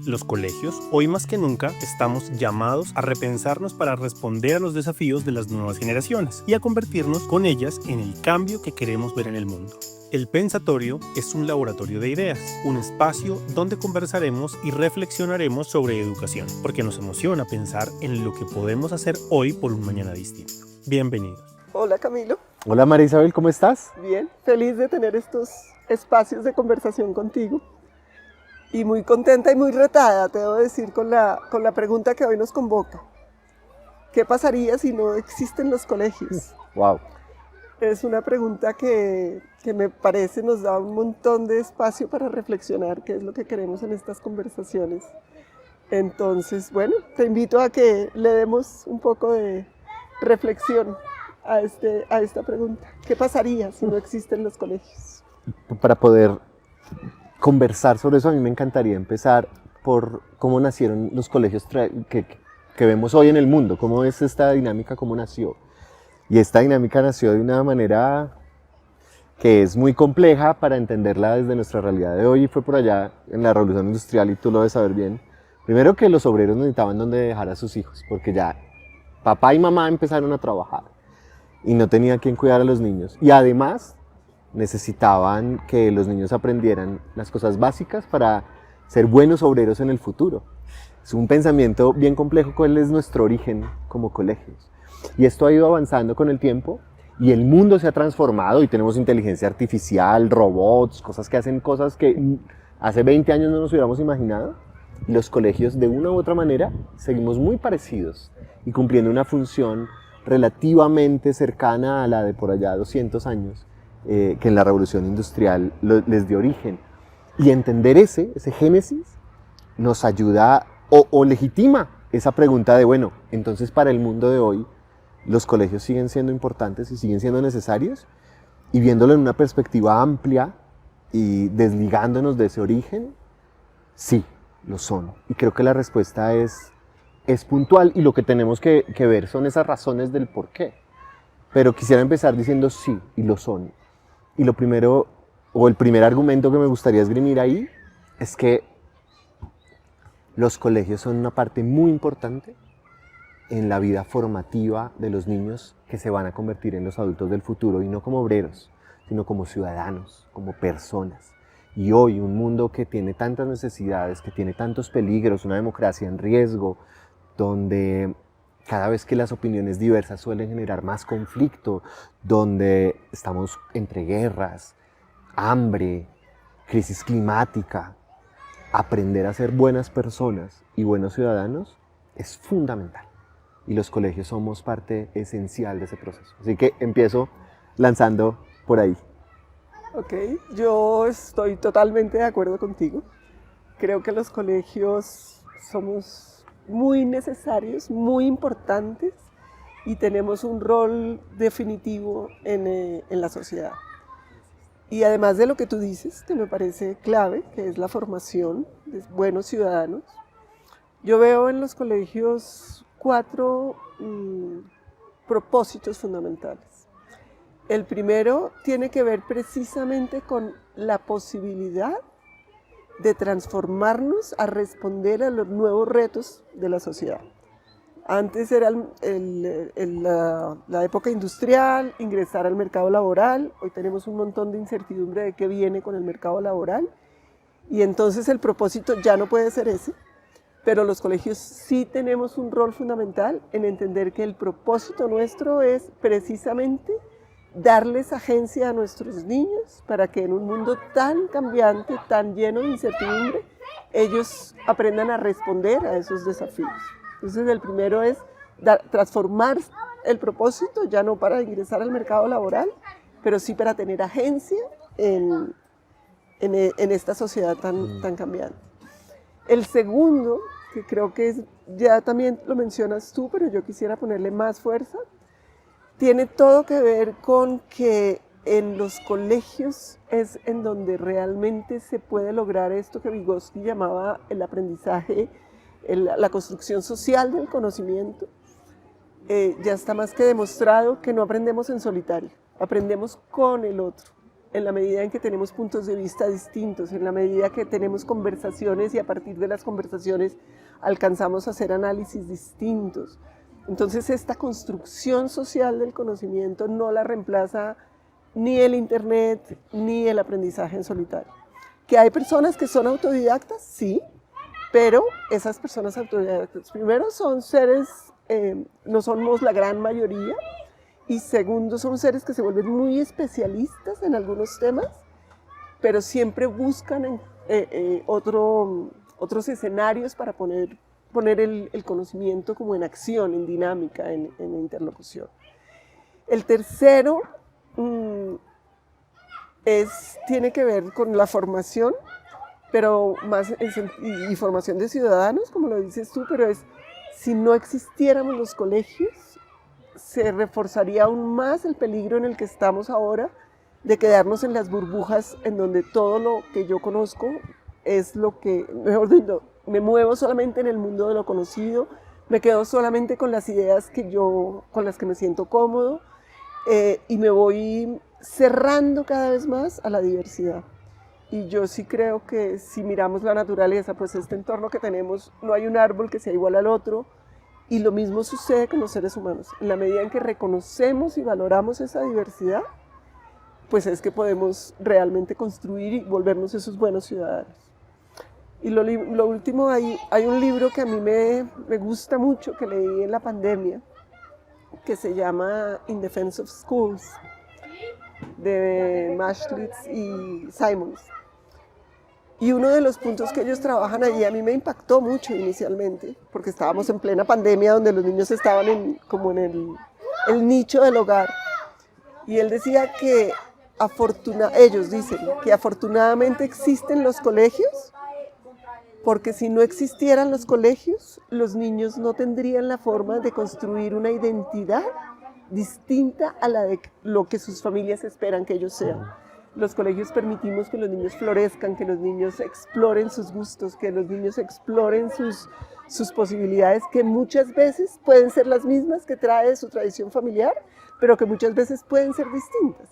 Los colegios, hoy más que nunca, estamos llamados a repensarnos para responder a los desafíos de las nuevas generaciones y a convertirnos con ellas en el cambio que queremos ver en el mundo. El Pensatorio es un laboratorio de ideas, un espacio donde conversaremos y reflexionaremos sobre educación, porque nos emociona pensar en lo que podemos hacer hoy por un mañana distinto. Bienvenidos. Hola Camilo. Hola María Isabel, ¿cómo estás? Bien, feliz de tener estos espacios de conversación contigo y muy contenta y muy retada, te debo decir, con la pregunta que hoy nos convoca. ¿Qué pasaría si no existen los colegios? Wow. Es una pregunta que me parece nos da un montón de espacio para reflexionar qué es lo que queremos en estas conversaciones. Entonces, bueno, te invito a que le demos un poco de reflexión a esta pregunta. ¿Qué pasaría si no existen los colegios? Para poder conversar sobre eso, a mí me encantaría empezar por cómo nacieron los colegios que vemos hoy en el mundo, cómo es esta dinámica, cómo nació. Y esta dinámica nació de una manera que es muy compleja para entenderla desde nuestra realidad de hoy, y fue por allá en la Revolución Industrial, y tú lo debes saber bien. Primero, que los obreros necesitaban donde dejar a sus hijos, porque ya papá y mamá empezaron a trabajar y no tenía quien cuidar a los niños. Y además necesitaban que los niños aprendieran las cosas básicas para ser buenos obreros en el futuro. Es un pensamiento bien complejo cuál es nuestro origen como colegios. Y esto ha ido avanzando con el tiempo y el mundo se ha transformado y tenemos inteligencia artificial, robots, cosas que hacen cosas que hace 20 años no nos hubiéramos imaginado. Y los colegios, de una u otra manera, seguimos muy parecidos y cumpliendo una función relativamente cercana a la de por allá 200 años, que en la Revolución Industrial les dio origen. Y entender ese génesis nos ayuda o legitima esa pregunta de, bueno, entonces para el mundo de hoy, los colegios siguen siendo importantes y siguen siendo necesarios, y viéndolo en una perspectiva amplia y desligándonos de ese origen, sí, lo son. Y creo que la respuesta es puntual, y lo que tenemos que ver son esas razones del por qué. Pero quisiera empezar diciendo sí, y lo son. Y lo primero, o el primer argumento que me gustaría esgrimir ahí, es que los colegios son una parte muy importante en la vida formativa de los niños que se van a convertir en los adultos del futuro, y no como obreros, sino como ciudadanos, como personas. Y hoy, un mundo que tiene tantas necesidades, que tiene tantos peligros, una democracia en riesgo, donde cada vez que las opiniones diversas suelen generar más conflicto, donde estamos entre guerras, hambre, crisis climática, aprender a ser buenas personas y buenos ciudadanos es fundamental. Y los colegios somos parte esencial de ese proceso. Así que empiezo lanzando por ahí. Ok, yo estoy totalmente de acuerdo contigo. Creo que los colegios somos muy necesarios, muy importantes, y tenemos un rol definitivo en la sociedad. Y además de lo que tú dices, que me parece clave, que es la formación de buenos ciudadanos, yo veo en los colegios 4 propósitos fundamentales. El primero tiene que ver precisamente con la posibilidad de transformarnos a responder a los nuevos retos de la sociedad. Antes era la época industrial, ingresar al mercado laboral. Hoy tenemos un montón de incertidumbre de qué viene con el mercado laboral, y entonces el propósito ya no puede ser ese, pero los colegios sí tenemos un rol fundamental en entender que el propósito nuestro es precisamente darles agencia a nuestros niños para que en un mundo tan cambiante, tan lleno de incertidumbre, ellos aprendan a responder a esos desafíos. Entonces el primero es transformar el propósito, ya no para ingresar al mercado laboral, pero sí para tener agencia en esta sociedad tan cambiante. El segundo, que creo que ya también lo mencionas tú, pero yo quisiera ponerle más fuerza, tiene todo que ver con que en los colegios es en donde realmente se puede lograr esto que Vygotsky llamaba el aprendizaje, la construcción social del conocimiento. Ya está más que demostrado que no aprendemos en solitario, aprendemos con el otro. en la medida en que tenemos puntos de vista distintos, en la medida que tenemos conversaciones y a partir de las conversaciones alcanzamos a hacer análisis distintos. Entonces esta construcción social del conocimiento no la reemplaza ni el internet ni el aprendizaje en solitario. ¿Que hay personas que son autodidactas? Sí, pero esas personas autodidactas, primero, son seres, no somos la gran mayoría, y segundo, son seres que se vuelven muy especialistas en algunos temas, pero siempre buscan otros escenarios para poner el conocimiento como en acción, en dinámica, en interlocución. El tercero tiene que ver con la formación, pero más y formación de ciudadanos, como lo dices tú, pero si no existiéramos los colegios, se reforzaría aún más el peligro en el que estamos ahora de quedarnos en las burbujas en donde todo lo que yo conozco es lo que, mejor dicho, me muevo solamente en el mundo de lo conocido, me quedo solamente con las ideas con las que me siento cómodo, y me voy cerrando cada vez más a la diversidad. Y yo sí creo que si miramos la naturaleza, pues este entorno que tenemos, no hay un árbol que sea igual al otro, y lo mismo sucede con los seres humanos. En la medida en que reconocemos y valoramos esa diversidad, pues es que podemos realmente construir y volvernos esos buenos ciudadanos. Y lo último, hay un libro que a mí me gusta mucho, que leí en la pandemia, que se llama In Defense of Schools, de Maschlitz y Simons. Y uno de los puntos que ellos trabajan allí a mí me impactó mucho inicialmente, porque estábamos en plena pandemia donde los niños estaban como en el nicho del hogar. Y él decía que ellos dicen que afortunadamente existen los colegios, porque si no existieran los colegios, los niños no tendrían la forma de construir una identidad distinta a la de lo que sus familias esperan que ellos sean. Los colegios permitimos que los niños florezcan, que los niños exploren sus gustos, que los niños exploren sus posibilidades, que muchas veces pueden ser las mismas que trae su tradición familiar, pero que muchas veces pueden ser distintas.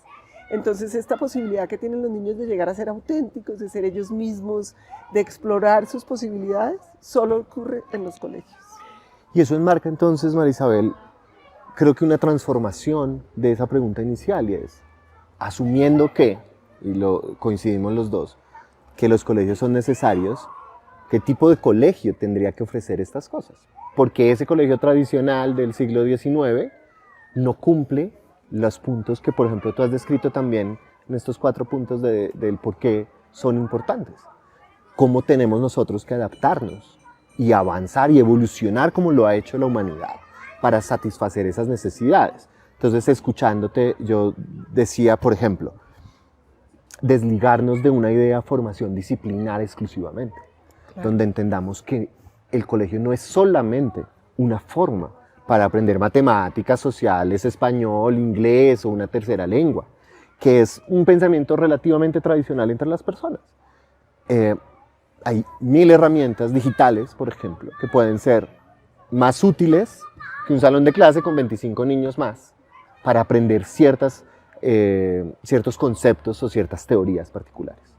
Entonces esta posibilidad que tienen los niños de llegar a ser auténticos, de ser ellos mismos, de explorar sus posibilidades, solo ocurre en los colegios. Y eso enmarca entonces, María Isabel, creo que una transformación de esa pregunta inicial, y es, asumiendo que, y coincidimos los dos, que los colegios son necesarios, ¿qué tipo de colegio tendría que ofrecer estas cosas? Porque ese colegio tradicional del siglo XIX no cumple los puntos que, por ejemplo, tú has descrito también en estos 4 puntos del por qué son importantes. ¿Cómo tenemos nosotros que adaptarnos y avanzar y evolucionar como lo ha hecho la humanidad para satisfacer esas necesidades? Entonces, escuchándote, yo decía, por ejemplo, desligarnos de una idea de formación disciplinar exclusivamente, claro, donde entendamos que el colegio no es solamente una forma para aprender matemáticas, sociales, español, inglés o una tercera lengua, que es un pensamiento relativamente tradicional entre las personas. Hay 1000 herramientas digitales, por ejemplo, que pueden ser más útiles que un salón de clase con 25 niños más para aprender ciertos conceptos o ciertas teorías particulares.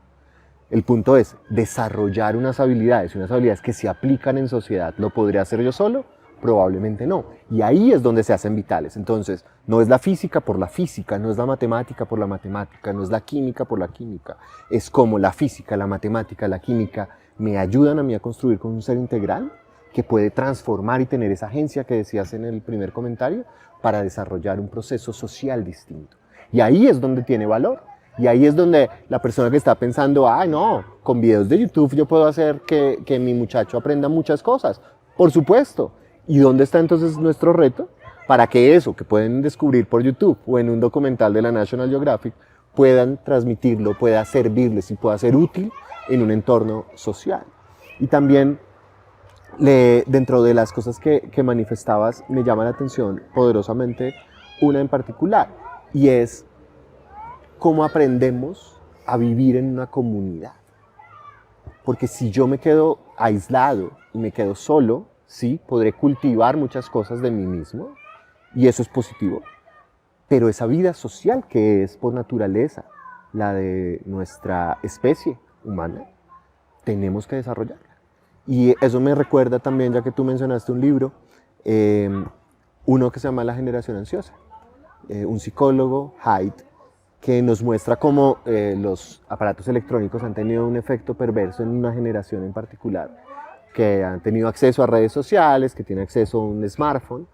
El punto es desarrollar unas habilidades que se aplican en sociedad. ¿Lo podría hacer yo solo? Probablemente no. Y ahí es donde se hacen vitales. Entonces, no es la física por la física, no es la matemática por la matemática, no es la química por la química. Es como la física, la matemática, la química me ayudan a mí a construir con un ser integral que puede transformar y tener esa agencia que decías en el primer comentario para desarrollar un proceso social distinto. Y ahí es donde tiene valor. Y ahí es donde la persona que está pensando, no, con videos de YouTube yo puedo hacer que mi muchacho aprenda muchas cosas. Por supuesto. ¿Y dónde está entonces nuestro reto? Para que eso que pueden descubrir por YouTube o en un documental de la National Geographic puedan transmitirlo, pueda servirles y pueda ser útil en un entorno social. Y también dentro de las cosas que manifestabas me llama la atención poderosamente una en particular, y es cómo aprendemos a vivir en una comunidad. Porque si yo me quedo aislado y me quedo solo, sí, podré cultivar muchas cosas de mí mismo, y eso es positivo, pero esa vida social que es por naturaleza, la de nuestra especie humana, tenemos que desarrollarla. Y eso me recuerda también, ya que tú mencionaste un libro, uno que se llama La generación ansiosa, un psicólogo, Haidt, que nos muestra cómo los aparatos electrónicos han tenido un efecto perverso en una generación en particular, que han tenido acceso a redes sociales, que tiene acceso a un smartphone,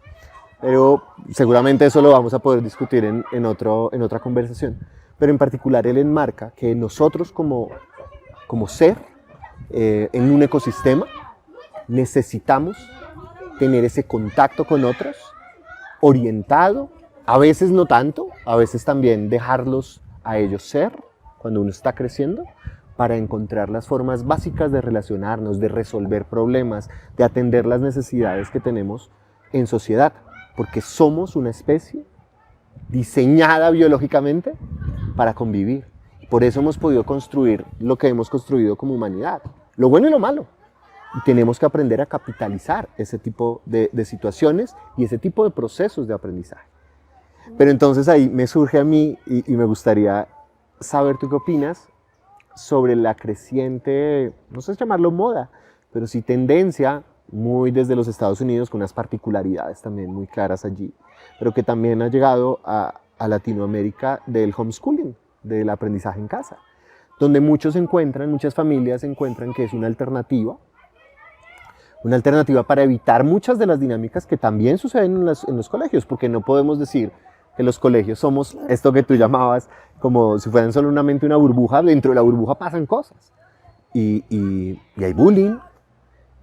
pero seguramente eso lo vamos a poder discutir en otra conversación. Pero en particular él enmarca que nosotros como ser en un ecosistema necesitamos tener ese contacto con otros, orientado, a veces no tanto, a veces también dejarlos a ellos ser cuando uno está creciendo, para encontrar las formas básicas de relacionarnos, de resolver problemas, de atender las necesidades que tenemos en sociedad, porque somos una especie diseñada biológicamente para convivir. Por eso hemos podido construir lo que hemos construido como humanidad, lo bueno y lo malo. Y tenemos que aprender a capitalizar ese tipo de situaciones y ese tipo de procesos de aprendizaje. Pero entonces ahí me surge a mí y me gustaría saber tú qué opinas sobre la creciente, no sé si llamarlo moda, pero sí tendencia muy desde los Estados Unidos, con unas particularidades también muy claras allí, pero que también ha llegado a Latinoamérica, del homeschooling, del aprendizaje en casa, donde muchas familias encuentran que es una alternativa para evitar muchas de las dinámicas que también suceden en los colegios, porque no podemos decir que los colegios somos esto que tú llamabas como si fueran solamente una burbuja. Dentro de la burbuja pasan cosas y hay bullying,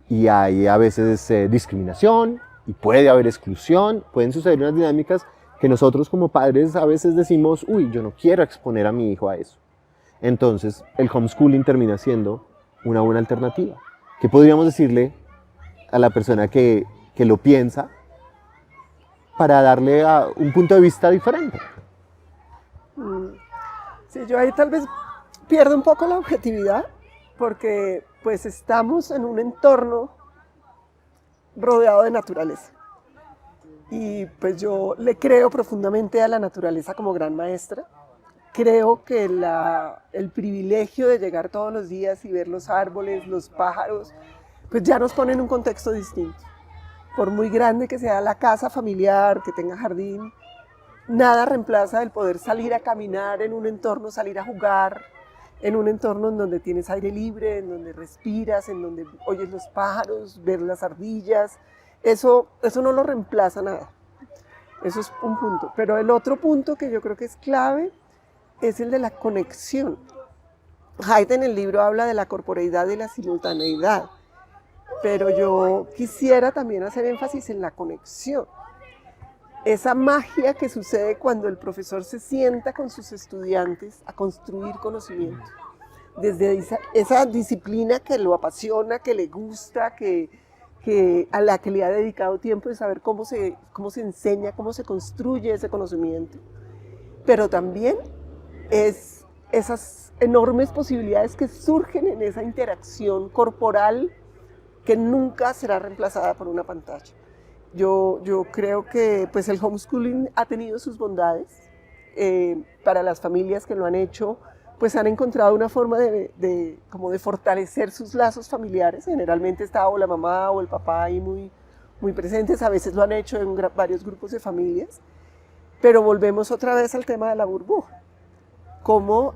y hay a veces discriminación, y puede haber exclusión, pueden suceder unas dinámicas que nosotros como padres a veces decimos, uy, yo no quiero exponer a mi hijo a eso. Entonces el homeschooling termina siendo una buena alternativa. ¿Qué podríamos decirle a la persona que lo piensa para darle un punto de vista diferente? Sí, yo ahí tal vez pierdo un poco la objetividad, porque pues estamos en un entorno rodeado de naturaleza. Y pues yo le creo profundamente a la naturaleza como gran maestra. Creo que el privilegio de llegar todos los días y ver los árboles, los pájaros, pues ya nos pone en un contexto distinto. Por muy grande que sea la casa familiar, que tenga jardín, nada reemplaza el poder salir a caminar en un entorno, salir a jugar, en un entorno en donde tienes aire libre, en donde respiras, en donde oyes los pájaros, ver las ardillas. Eso no lo reemplaza nada. Eso es un punto. Pero el otro punto que yo creo que es clave es el de la conexión. Haidt en el libro habla de la corporeidad y la simultaneidad, pero yo quisiera también hacer énfasis en la conexión. Esa magia que sucede cuando el profesor se sienta con sus estudiantes a construir conocimiento. Desde esa disciplina que lo apasiona, que le gusta, a la que le ha dedicado tiempo, de saber cómo se enseña, cómo se construye ese conocimiento. Pero también es esas enormes posibilidades que surgen en esa interacción corporal que nunca será reemplazada por una pantalla. Yo creo que pues el homeschooling ha tenido sus bondades. Para las familias que lo han hecho, pues han encontrado una forma de fortalecer sus lazos familiares. Generalmente está o la mamá o el papá ahí muy presentes. A veces lo han hecho en varios grupos de familias. Pero volvemos otra vez al tema de la burbuja. ¿Cómo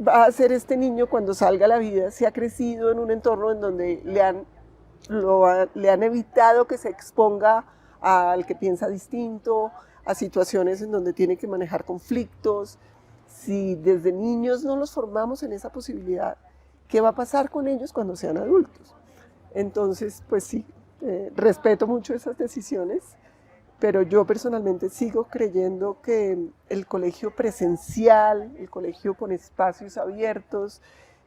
va a ser este niño cuando salga a la vida si ha crecido en un entorno en donde le han evitado que se exponga al que piensa distinto, a situaciones en donde tiene que manejar conflictos? Si desde niños no los formamos en esa posibilidad, ¿qué va a pasar con ellos cuando sean adultos? Entonces, pues sí, respeto mucho esas decisiones, pero yo personalmente sigo creyendo que el colegio presencial, el colegio con espacios abiertos,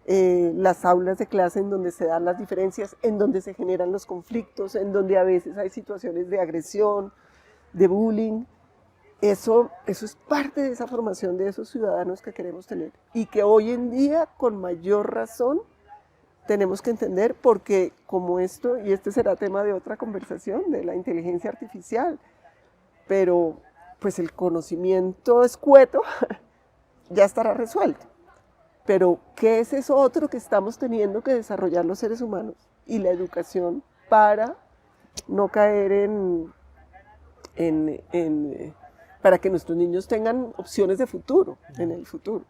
las aulas de clase en donde se dan las diferencias, en donde se generan los conflictos, en donde a veces hay situaciones de agresión, de bullying, eso es parte de esa formación de esos ciudadanos que queremos tener y que hoy en día con mayor razón tenemos que entender, porque como esto, y este será tema de otra conversación, de la inteligencia artificial, pero pues el conocimiento escueto ya estará resuelto. Pero, ¿qué es eso otro que estamos teniendo que desarrollar los seres humanos y la educación para no caer para que nuestros niños tengan opciones de futuro, en el futuro?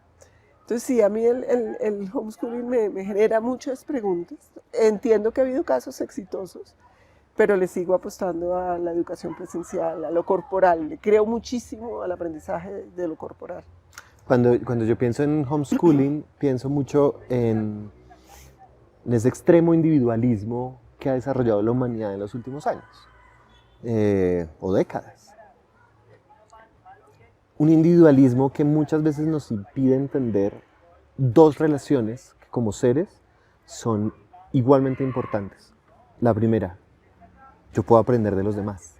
Entonces, sí, a mí el homeschooling me genera muchas preguntas. Entiendo que ha habido casos exitosos, pero le sigo apostando a la educación presencial, a lo corporal. Le creo muchísimo al aprendizaje de lo corporal. Cuando yo pienso en homeschooling, pienso mucho en ese extremo individualismo que ha desarrollado la humanidad en los últimos años, o décadas. Un individualismo que muchas veces nos impide entender dos relaciones que como seres son igualmente importantes. La primera, yo puedo aprender de los demás.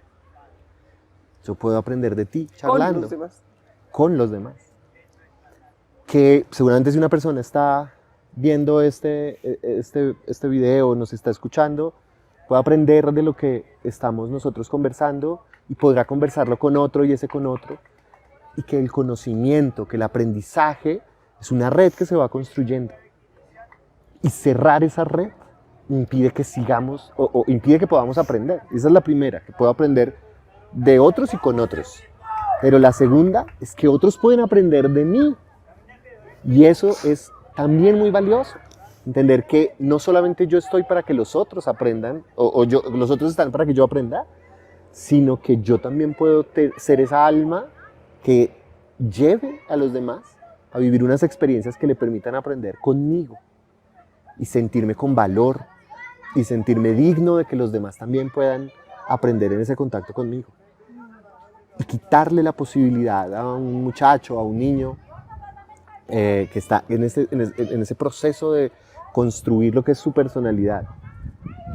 Yo puedo aprender de ti charlando con los demás. Que seguramente si una persona está viendo este video, nos está escuchando, puede aprender de lo que estamos nosotros conversando y podrá conversarlo con otro y ese con otro. Y que el conocimiento, que el aprendizaje es una red que se va construyendo. Y cerrar esa red impide que sigamos o impide que podamos aprender. Esa es la primera, que puedo aprender de otros y con otros. Pero la segunda es que otros pueden aprender de mí. Y eso es también muy valioso. Entender que no solamente yo estoy para que los otros aprendan, los otros están para que yo aprenda, sino que yo también puedo ser esa alma que lleve a los demás a vivir unas experiencias que le permitan aprender conmigo y sentirme con valor y sentirme digno de que los demás también puedan aprender en ese contacto conmigo. Y quitarle la posibilidad a un muchacho, a un niño que está en ese proceso de construir lo que es su personalidad,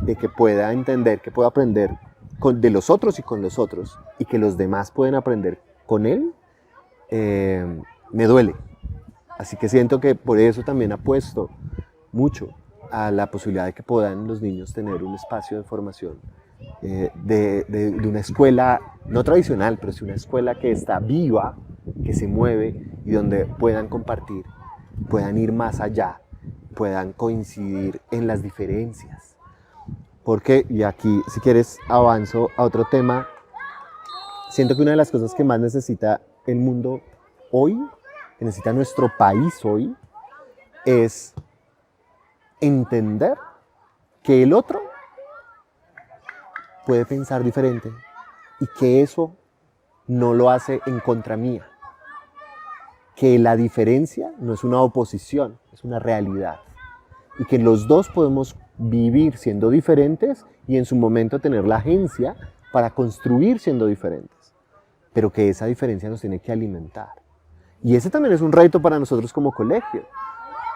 de que pueda entender, que pueda aprender de los otros y con los otros, y que los demás pueden aprender con él, me duele. Así que siento que por eso también apuesto mucho a la posibilidad de que puedan los niños tener un espacio de formación, de una escuela, no tradicional, pero sí una escuela que está viva, que se mueve y donde puedan compartir, puedan ir más allá, puedan coincidir en las diferencias. Porque, y aquí si quieres avanzo a otro tema, siento que una de las cosas que más necesita el mundo hoy, que necesita nuestro país hoy, es entender que el otro puede pensar diferente y que eso no lo hace en contra mía. Que la diferencia no es una oposición, es una realidad. Y que los dos podemos vivir siendo diferentes y en su momento tener la agencia para construir siendo diferentes. Pero que esa diferencia nos tiene que alimentar. Y ese también es un reto para nosotros como colegio.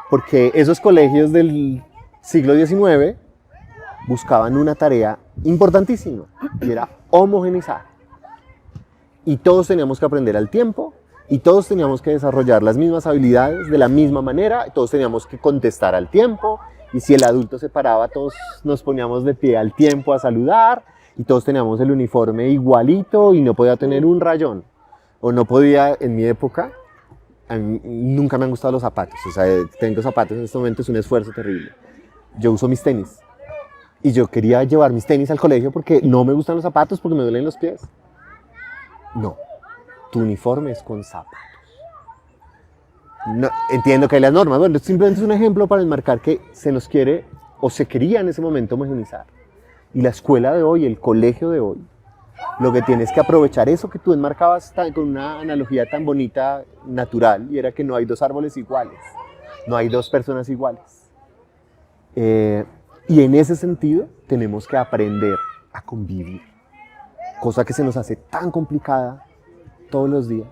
Porque esos colegios del siglo XIX buscaban una tarea importantísima y era homogeneizar. Y todos teníamos que aprender al tiempo y todos teníamos que desarrollar las mismas habilidades de la misma manera, todos teníamos que contestar al tiempo y si el adulto se paraba todos nos poníamos de pie al tiempo a saludar y todos teníamos el uniforme igualito y no podía tener un rayón o no podía, en mi época, a mí nunca me han gustado los zapatos, o sea, tengo zapatos en este momento, es un esfuerzo terrible. Yo uso mis tenis y yo quería llevar mis tenis al colegio porque no me gustan los zapatos porque me duelen los pies. No, tu uniforme es con zapatos. No, entiendo que hay las normas, bueno, simplemente es un ejemplo para enmarcar que se nos quiere o se quería en ese momento homogeneizar. Y la escuela de hoy, el colegio de hoy, lo que tienes que aprovechar eso que tú enmarcabas con una analogía tan bonita, natural, y era que no hay dos árboles iguales, no hay dos personas iguales. Y en ese sentido tenemos que aprender a convivir, cosa que se nos hace tan complicada todos los días.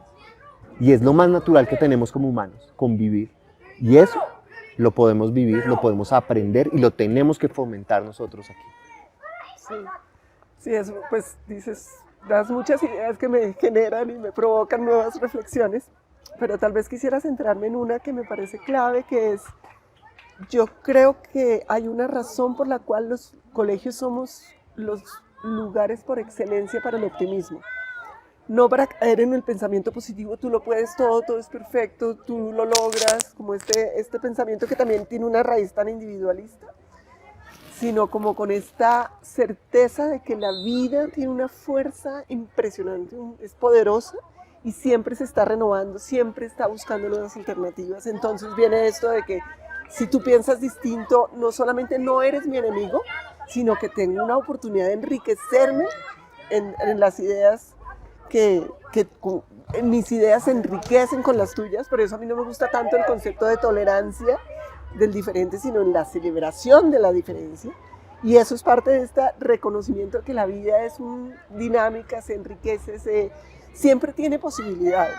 Y es lo más natural que tenemos como humanos, convivir. Y eso lo podemos vivir, lo podemos aprender y lo tenemos que fomentar nosotros aquí. Sí, eso, pues dices, das muchas ideas que me generan y me provocan nuevas reflexiones, pero tal vez quisiera centrarme en una que me parece clave, que es, yo creo que hay una razón por la cual los colegios somos los lugares por excelencia para el optimismo. no para caer en el pensamiento positivo, tú lo puedes todo, todo es perfecto, tú lo logras, como este pensamiento que también tiene una raíz tan individualista, sino como con esta certeza de que la vida tiene una fuerza impresionante, es poderosa y siempre se está renovando, siempre está buscando nuevas alternativas. Entonces viene esto de que si tú piensas distinto, no solamente no eres mi enemigo, sino que tengo una oportunidad de enriquecerme en las ideas mis ideas se enriquecen con las tuyas. Por eso a mí no me gusta tanto el concepto de tolerancia del diferente, sino en la celebración de la diferencia. Y eso es parte de este reconocimiento de que la vida es dinámica, se enriquece, siempre tiene posibilidades,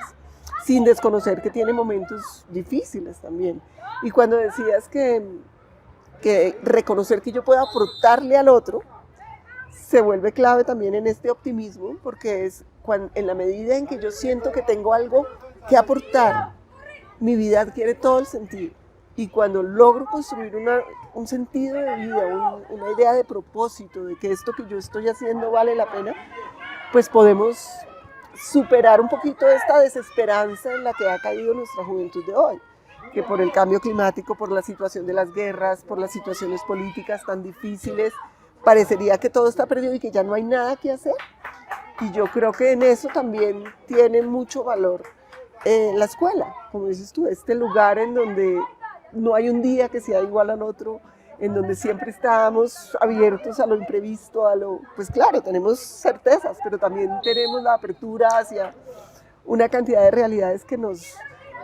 sin desconocer que tiene momentos difíciles también. Y cuando decías que reconocer que yo puedo aportarle al otro, se vuelve clave también en este optimismo, porque es en la medida en que yo siento que tengo algo que aportar, mi vida adquiere todo el sentido. Y cuando logro construir un sentido de vida, una idea de propósito, de que esto que yo estoy haciendo vale la pena, pues podemos superar un poquito esta desesperanza en la que ha caído nuestra juventud de hoy, que por el cambio climático, por la situación de las guerras, por las situaciones políticas tan difíciles, parecería que todo está perdido y que ya no hay nada que hacer. Y yo creo que en eso también tiene mucho valor la escuela, como dices tú, este lugar en donde no hay un día que sea igual al otro, en donde siempre estamos abiertos a lo imprevisto, pues claro, tenemos certezas, pero también tenemos la apertura hacia una cantidad de realidades que nos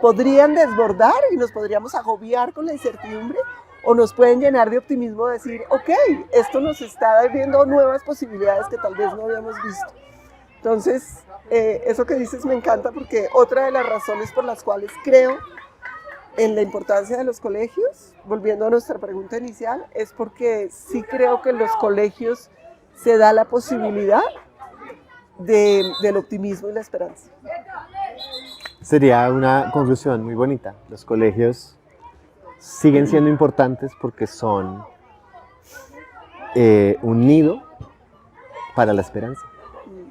podrían desbordar y nos podríamos agobiar con la incertidumbre, o nos pueden llenar de optimismo, decir, ok, esto nos está abriendo nuevas posibilidades que tal vez no habíamos visto. Entonces, eso que dices me encanta, porque otra de las razones por las cuales creo en la importancia de los colegios, volviendo a nuestra pregunta inicial, es porque sí creo que en los colegios se da la posibilidad del optimismo y la esperanza. Sería una conclusión muy bonita. Los colegios siguen siendo importantes porque son un nido para la esperanza,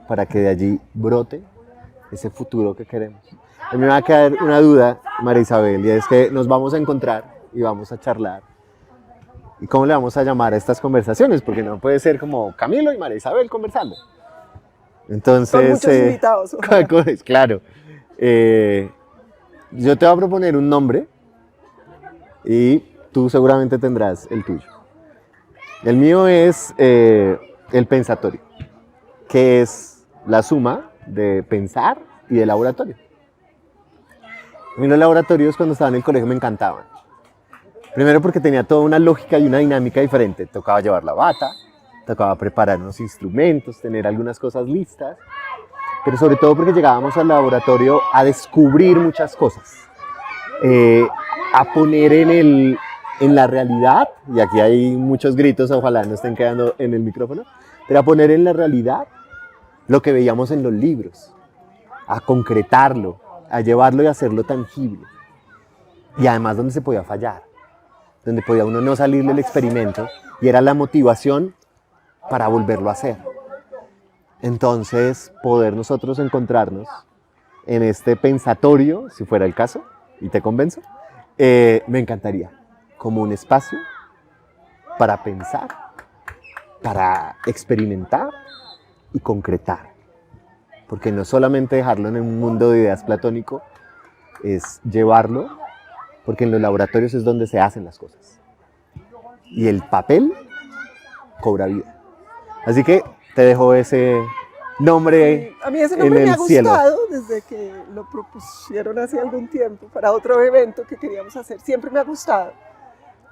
para que de allí brote ese futuro que queremos. A mí me va a quedar una duda, María Isabel, y es que nos vamos a encontrar y vamos a charlar. ¿Y cómo le vamos a llamar a estas conversaciones? Porque no puede ser como Camilo y María Isabel conversando. Entonces, son muchos invitados. Claro. Yo te voy a proponer un nombre y tú seguramente tendrás el tuyo. El mío es el pensatorio, que es la suma de pensar y de laboratorio. A mí los laboratorios cuando estaba en el colegio me encantaban. Primero porque tenía toda una lógica y una dinámica diferente. Tocaba llevar la bata, tocaba preparar unos instrumentos, tener algunas cosas listas, pero sobre todo porque llegábamos al laboratorio a descubrir muchas cosas, a poner en la realidad, y aquí hay muchos gritos, ojalá no estén quedando en el micrófono, pero a poner en la realidad lo que veíamos en los libros, a concretarlo, a llevarlo y hacerlo tangible. Y además donde se podía fallar, donde podía uno no salir del experimento, y era la motivación para volverlo a hacer. Entonces, poder nosotros encontrarnos en este pensatorio, si fuera el caso, y te convenzo, me encantaría, como un espacio para pensar, para experimentar y concretar. Porque no solamente dejarlo en un mundo de ideas platónico, es llevarlo, porque en los laboratorios es donde se hacen las cosas. Y el papel cobra vida. Así que te dejo ese nombre. A mí ese nombre en me el ha cielo. gustado desde que lo propusieron hace algún tiempo para otro evento que queríamos hacer. Siempre me ha gustado,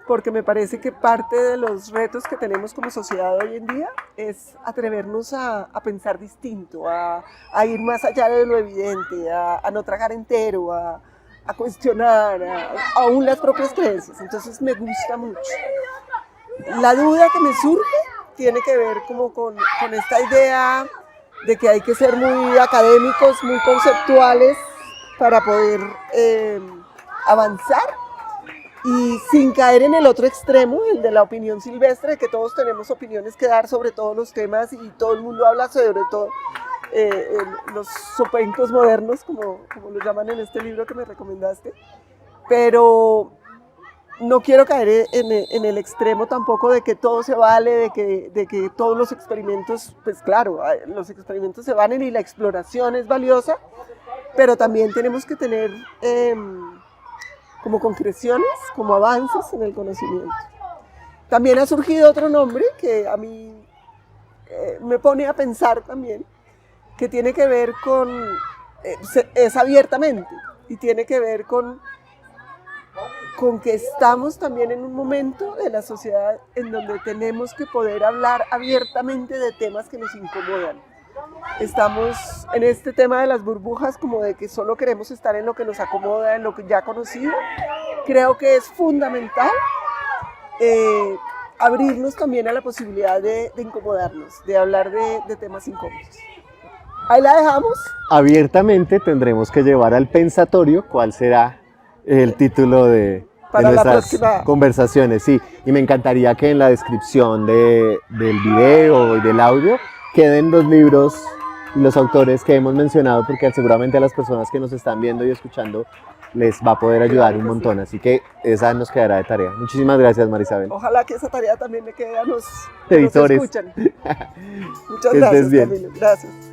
porque me parece que parte de los retos que tenemos como sociedad hoy en día es atrevernos a pensar distinto, a ir más allá de lo evidente, a no tragar entero, a cuestionar aún las propias creencias. Entonces me gusta mucho. La duda que me surge tiene que ver como con esta idea de que hay que ser muy académicos, muy conceptuales para poder avanzar, y sin caer en el otro extremo, el de la opinión silvestre, de que todos tenemos opiniones que dar sobre todos los temas y todo el mundo habla sobre todo. los sopencos modernos, como lo llaman en este libro que me recomendaste, pero no quiero caer en el extremo tampoco de que todo se vale, de que todos los experimentos, pues claro, los experimentos se valen y la exploración es valiosa, pero también tenemos que tener como concreciones, como avances en el conocimiento. También ha surgido otro nombre que a mí me pone a pensar también, que tiene que ver con, es abiertamente, y tiene que ver con que estamos también en un momento de la sociedad en donde tenemos que poder hablar abiertamente de temas que nos incomodan. Estamos en este tema de las burbujas, como de que solo queremos estar en lo que nos acomoda, en lo que ya conocido. Creo que es fundamental abrirnos también a la posibilidad de incomodarnos, de hablar de temas incómodos. Ahí la dejamos. Abiertamente tendremos que llevar al pensatorio cuál será el título de nuestras conversaciones. Sí, y me encantaría que en la descripción del video y del audio queden los libros y los autores que hemos mencionado, porque seguramente a las personas que nos están viendo y escuchando les va a poder ayudar un montón, así que esa nos quedará de tarea. Muchísimas gracias, Marisabel. Ojalá que esa tarea también le quede a los editores. Que nos escuchan. Muchas gracias, Camilo. Gracias.